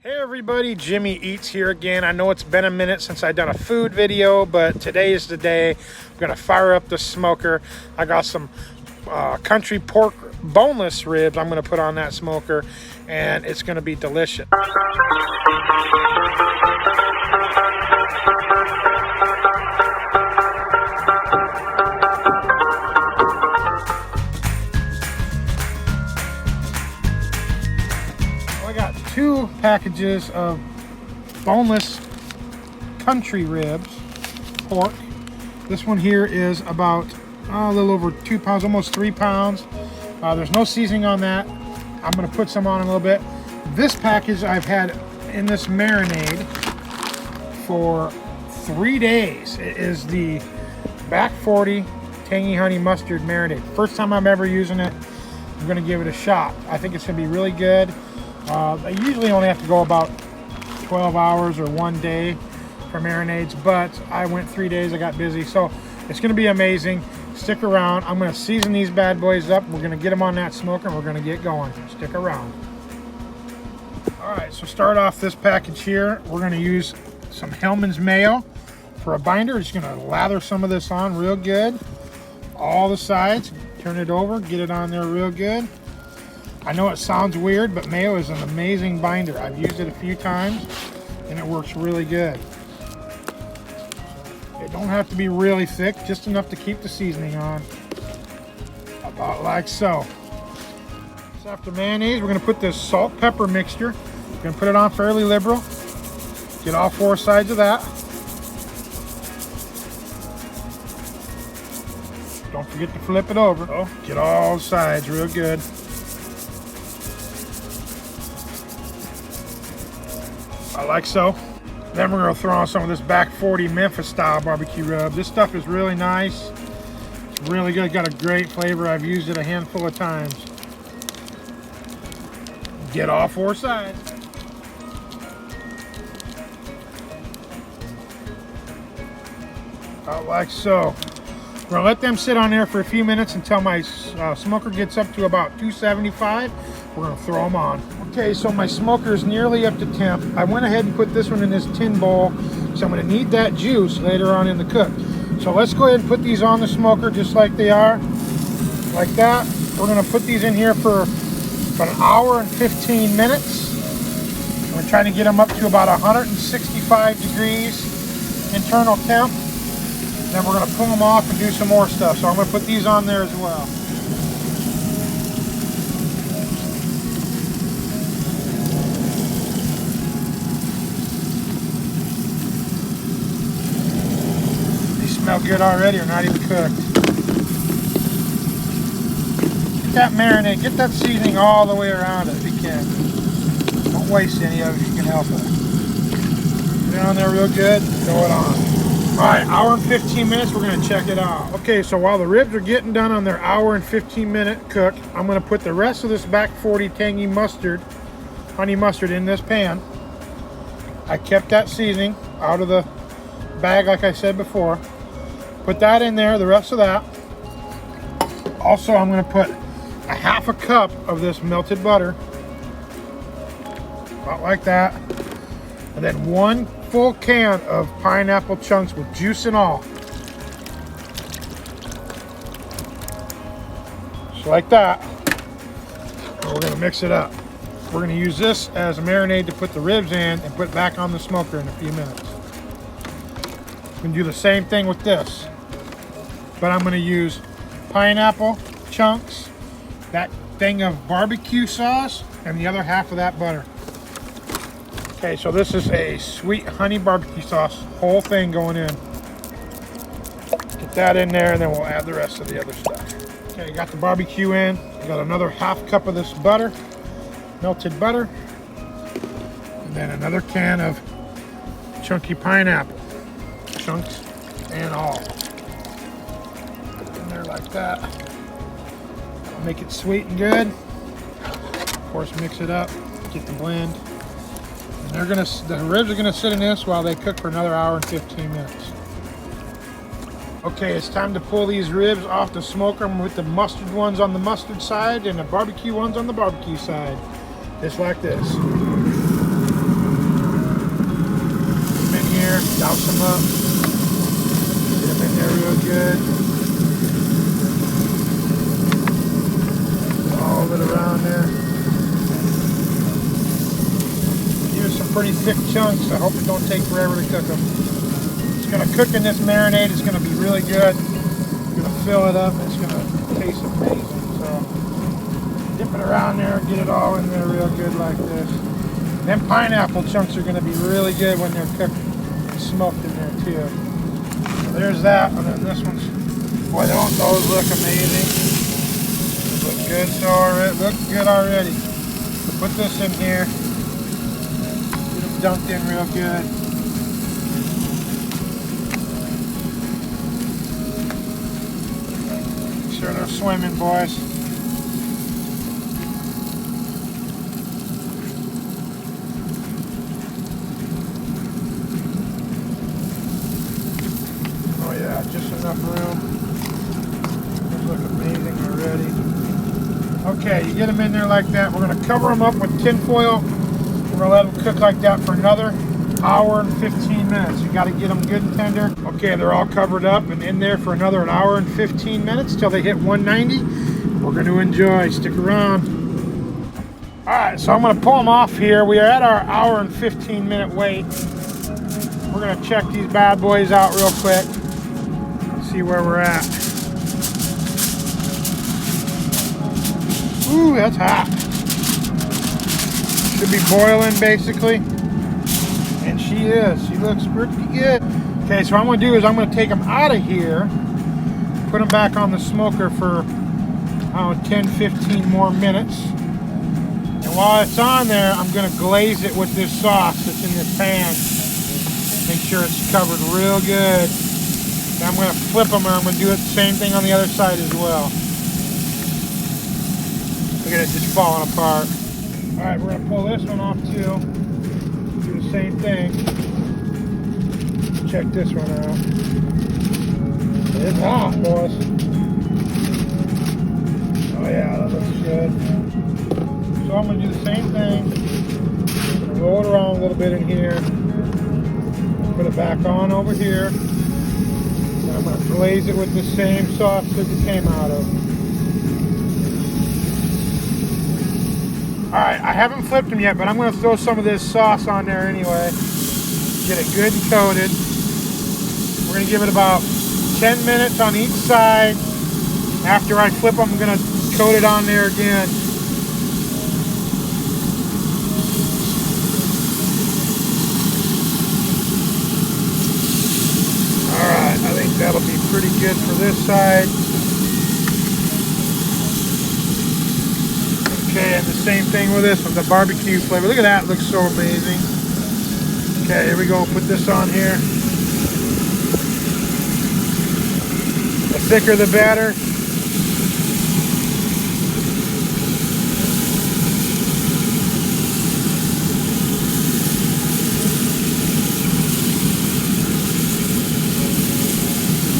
Hey everybody, Jimmy Eats here again. I know it's been a minute since I've done a food video, but today is the day. I'm gonna fire up the smoker. I got some country pork boneless ribs I'm gonna put on that smoker, and it's gonna be delicious. I got 2 packages of boneless country ribs, pork. This one here is about a little over 2 pounds, almost 3 pounds. There's no seasoning on that. I'm gonna put some on in a little bit. This package I've had in this marinade for 3 days. It is the Back 40 Tangy Honey Mustard Marinade. First time I'm ever using it. I'm gonna give it a shot. I think it's gonna be really good. I usually only have to go about 12 hours or 1 day for marinades, but I went 3 days. I got busy, so it's going to be amazing. Stick around. I'm going to season these bad boys up. We're going to get them on that smoker, and we're going to get going. Stick around. All right, so start off this package here. We're going to use some Hellmann's mayo for a binder. Just going to lather some of this on real good. All the sides. Turn it over. Get it on there real good. I know it sounds weird, but mayo is an amazing binder. I've used it a few times, and it works really good. It don't have to be really thick, just enough to keep the seasoning on. About like so. So after mayonnaise, we're going to put this salt-pepper mixture. We're going to put it on fairly liberal. Get all 4 sides of that. Don't forget to flip it over. Oh, get all sides real good. Like so. Then we're going to throw on some of this Back 40 Memphis style barbecue rub. This stuff is really nice. It's really good. Got a great flavor. I've used it a handful of times. Get all 4 sides. About like so. We're going to let them sit on there for a few minutes until my smoker gets up to about 275. We're going to throw them on. Okay, so my smoker is nearly up to temp. I went ahead and put this one in this tin bowl, so I'm going to need that juice later on in the cook. So let's go ahead and put these on the smoker just like they are, like that. We're going to put these in here for about 1 hour and 15 minutes. We're trying to get them up to about 165 degrees internal temp. Then we're going to pull them off and do some more stuff. So I'm going to put these on there as well. Smell good already, or not even cooked. Get that marinade, get that seasoning all the way around it if you can. Don't waste any of it if you can help it. Get it on there real good, throw it on. Alright, 1 hour and 15 minutes, we're going to check it out. Okay, so while the ribs are getting done on their 1 hour and 15 minute cook, I'm going to put the rest of this Back 40 Tangy mustard, honey mustard, in this pan. I kept that seasoning out of the bag like I said before. Put that in there, the rest of that. Also, I'm going to put a 1/2 cup of this melted butter. About like that. And then 1 full can of pineapple chunks with juice and all. Just like that. And we're going to mix it up. We're going to use this as a marinade to put the ribs in and put back on the smoker in a few minutes. We can do the same thing with this. But I'm going to use pineapple chunks, that thing of barbecue sauce, and the other half of that butter. Okay, so this is a sweet honey barbecue sauce, whole thing going in. Get that in there, and then we'll add the rest of the other stuff. Okay, got the barbecue in. Got another 1/2 cup of this butter, melted butter, and then another can of chunky pineapple, chunks and all. Like that. I'll make it sweet and good. Of course, mix it up, get the blend. And the ribs are gonna sit in this while they cook for another 1 hour and 15 minutes. Okay, it's time to pull these ribs off the smoker. I'm with the mustard ones on the mustard side and the barbecue ones on the barbecue side. Just like this. them up. Get them in there real good. All of it around there. These are some pretty thick chunks. I hope it don't take forever to cook them. It's going to cook in this marinade. It's going to be really good. I'm going to fill it up. It's going to taste amazing. So dip it around there and get it all in there real good like this. Them pineapple chunks are going to be really good when they're cooked and smoked in there too. So there's that. And then this one's, boy, don't those look amazing? Look good, so already, look good already. Put this in here. Get them dunked in real good. Make sure they're swimming, boys. Oh yeah, just enough room. Those look amazing already. Okay, you get them in there like that. We're going to cover them up with tin foil. We're going to let them cook like that for another hour and 15 minutes. You got to get them good and tender. Okay, they're all covered up and in there for another hour and 15 minutes till they hit 190. We're going to enjoy. Stick around. All right, so I'm going to pull them off here. We are at our hour and 15 minute wait. We're going to check these bad boys out real quick. See where we're at. Ooh, that's hot. Should be boiling basically. And she is. She looks pretty good. Okay, so what I'm going to do is I'm going to take them out of here, put them back on the smoker for 10-15 more minutes. And while it's on there, I'm going to glaze it with this sauce that's in this pan. Make sure it's covered real good. Then I'm going to flip them and I'm going to do it the same thing on the other side as well. Look at it just falling apart. All right, we're gonna pull this one off too. Do the same thing. Check this one out. It's hot, boys. Oh yeah, that looks good. So I'm gonna do the same thing. Roll it around a little bit in here. Put it back on over here. And I'm gonna glaze it with the same sauce that it came out of. Alright, I haven't flipped them yet, but I'm going to throw some of this sauce on there anyway. Get it good and coated. We're going to give it about 10 minutes on each side. After I flip them, I'm going to coat it on there again. Alright, I think that'll be pretty good for this side. Okay, and the same thing with this one, the barbecue flavor. Look at that, it looks so amazing. Okay, here we go, put this on here. The thicker the better.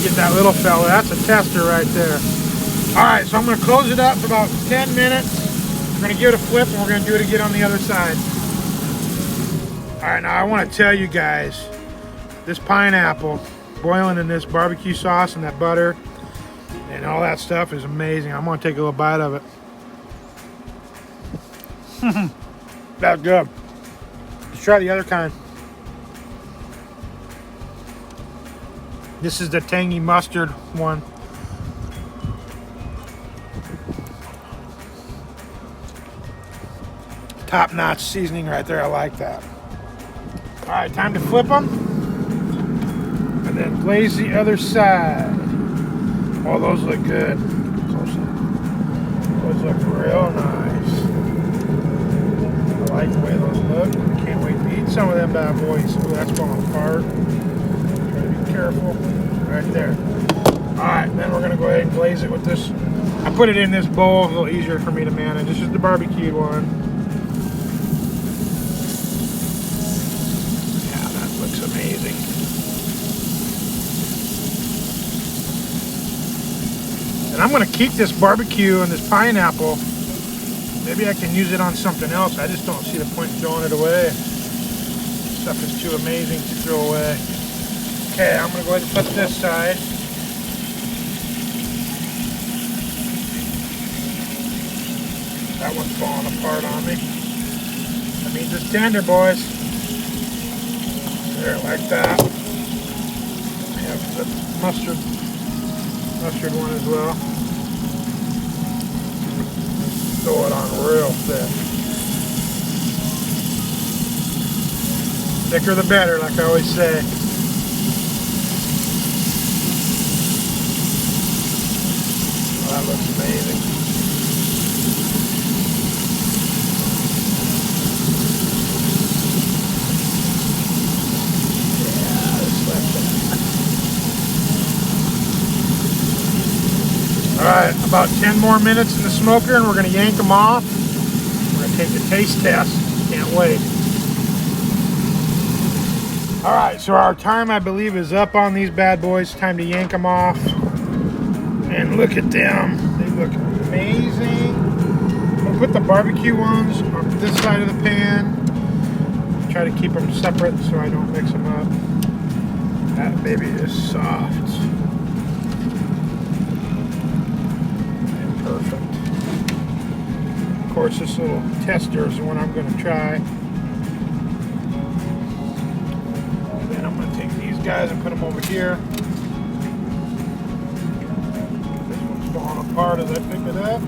Get that little fella, that's a tester right there. Alright, so I'm going to close it up for about 10 minutes. We're going to give it a flip and we're going to do it again on the other side. Alright, now I want to tell you guys, this pineapple boiling in this barbecue sauce and that butter and all that stuff is amazing. I'm going to take a little bite of it. That's good. Let's try the other kind. This is the tangy mustard one. Top-notch seasoning right there. I like that. All right, time to flip them. And then glaze the other side. Oh, those look good. Close up. Those look real nice. I like the way those look. I can't wait to eat some of them bad boys. Ooh, that's falling apart. Try to be careful. Right there. All right, then we're gonna go ahead and glaze it with this. I put it in this bowl, a little easier for me to manage. This is the barbecued one. Yeah, that looks amazing. And I'm gonna keep this barbecue and this pineapple. Maybe I can use it on something else. I just don't see the point in throwing it away. This stuff is too amazing to throw away. Okay, I'm gonna go ahead and flip this side. That one's falling apart on me. That means it's tender, boys. There, like that. I have the mustard one as well. Throw it on real thick. Thicker the better, like I always say. Oh, that looks amazing. Alright, about 10 more minutes in the smoker and we're going to yank them off. We're going to take the taste test. Can't wait. Alright, so our time I believe is up on these bad boys. Time to yank them off. And look at them. They look amazing. I'm going to put the barbecue ones on this side of the pan. Try to keep them separate so I don't mix them up. That baby is soft. Perfect. Of course, this little tester is the one I'm going to try. Then I'm going to take these guys and put them over here. This one's falling apart as I pick it up.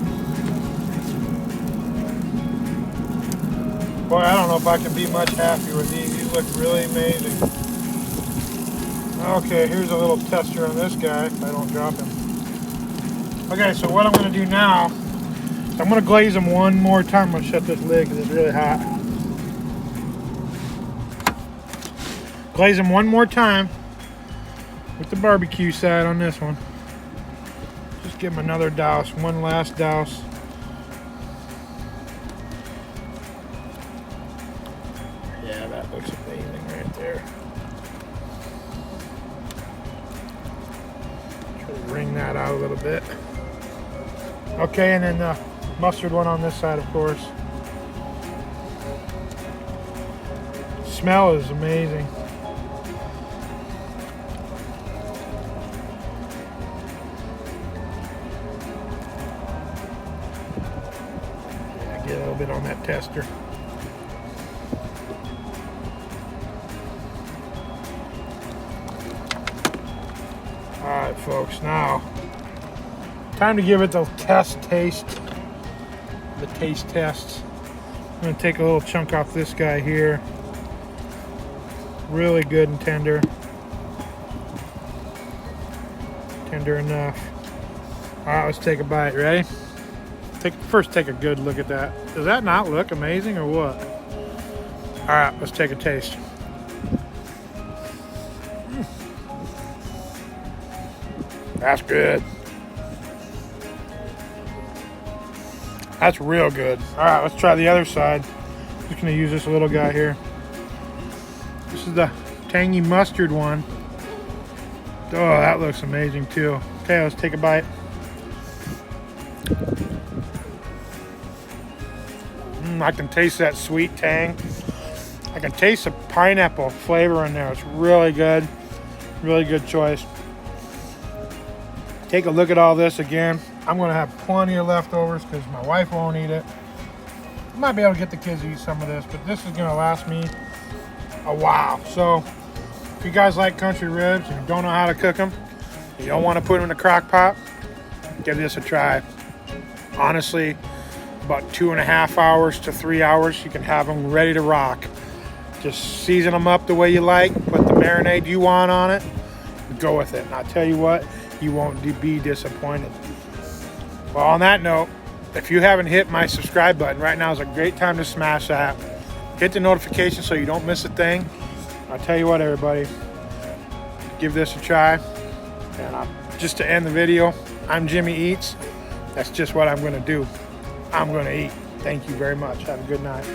Boy, I don't know if I can be much happier with these. These look really amazing. Okay, here's a little tester on this guy if I don't drop him. Okay, so what I'm going to do now is I'm going to glaze them one more time. I'm going to shut this lid because it's really hot. Glaze them one more time with the barbecue side on this one. Just give them another douse, one last douse. Yeah, that looks amazing right there. Try to wring that out a little bit. Okay, and then the mustard one on this side, of course. Smell is amazing. Yeah, get a little bit on that tester. All right, folks, now time to give it the taste test. I'm going to take a little chunk off this guy here. Really good and tender. Tender enough. Alright, let's take a bite. Ready? First take a good look at that. Does that not look amazing or what? Alright, let's take a taste. That's good. That's real good. All right, let's try the other side. Just gonna use this little guy here. This is the tangy mustard one. Oh, that looks amazing too. Okay, let's take a bite. I can taste that sweet tang. I can taste the pineapple flavor in there. It's really good. Really good choice. Take a look at all this again. I'm going to have plenty of leftovers because my wife won't eat it. I might be able to get the kids to eat some of this, but this is going to last me a while. So if you guys like country ribs and you don't know how to cook them, you don't want to put them in a crock pot, give this a try. Honestly, about 2.5 hours to 3 hours, you can have them ready to rock. Just season them up the way you like, put the marinade you want on it, and go with it. And I'll tell you what, you won't be disappointed. Well, on that note, if you haven't hit my subscribe button, right now is a great time to smash that. Hit the notification so you don't miss a thing. I'll tell you what, everybody, give this a try. And just to end the video, I'm Jimmy Eats. That's just what I'm going to do. I'm going to eat. Thank you very much. Have a good night.